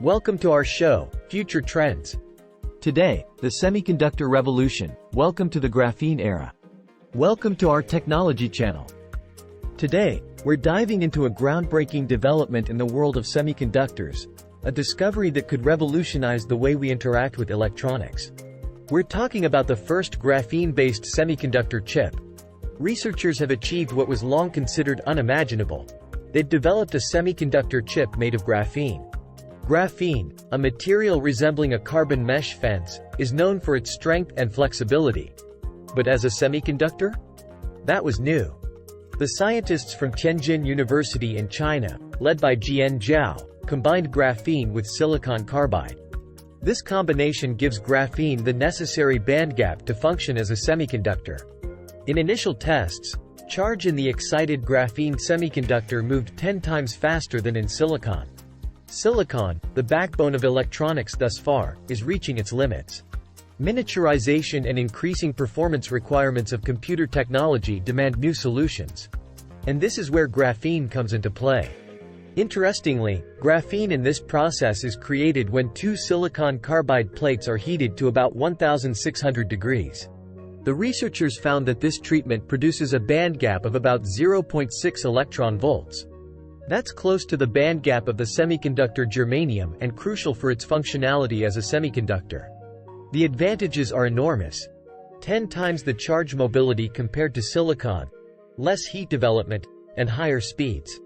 Welcome to our show, Future Trends. Today, the Semiconductor Revolution. Welcome to the Graphene Era. Welcome to our technology channel. Today, we're diving into a groundbreaking development in the world of semiconductors, a discovery that could revolutionize the way we interact with electronics. We're talking about the first graphene-based semiconductor chip. Researchers have achieved what was long considered unimaginable. They've developed a semiconductor chip made of graphene. Graphene, a material resembling a carbon mesh fence, is known for its strength and flexibility. But as a semiconductor? That was new. The scientists from Tianjin University in China, led by Jian Zhao, combined graphene with silicon carbide. This combination gives graphene the necessary bandgap to function as a semiconductor. In initial tests, charge in the excited graphene semiconductor moved 10 times faster than in silicon. Silicon, the backbone of electronics thus far, is reaching its limits. Miniaturization and increasing performance requirements of computer technology demand new solutions. And this is where graphene comes into play. Interestingly, graphene in this process is created when two silicon carbide plates are heated to about 1,600 degrees. The researchers found that this treatment produces a bandgap of about 0.6 electron volts. That's close to the bandgap of the semiconductor germanium and crucial for its functionality as a semiconductor. The advantages are enormous. 10 times the charge mobility compared to silicon, less heat development, and higher speeds.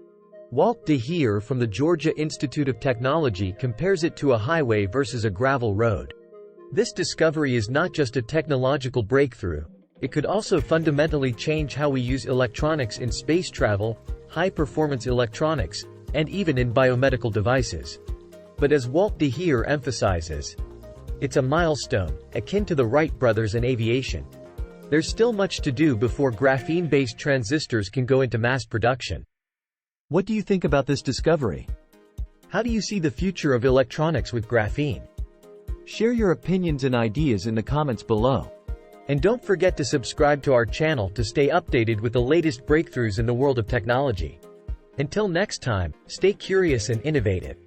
Walt de Heer from the Georgia Institute of Technology compares it to a highway versus a gravel road. This discovery is not just a technological breakthrough, it could also fundamentally change how we use electronics in space travel, high-performance electronics, and even in biomedical devices. But as Walt de Heer emphasizes, it's a milestone, akin to the Wright brothers in aviation. There's still much to do before graphene-based transistors can go into mass production. What do you think about this discovery? How do you see the future of electronics with graphene? Share your opinions and ideas in the comments below. And don't forget to subscribe to our channel to stay updated with the latest breakthroughs in the world of technology. Until next time, stay curious and innovative.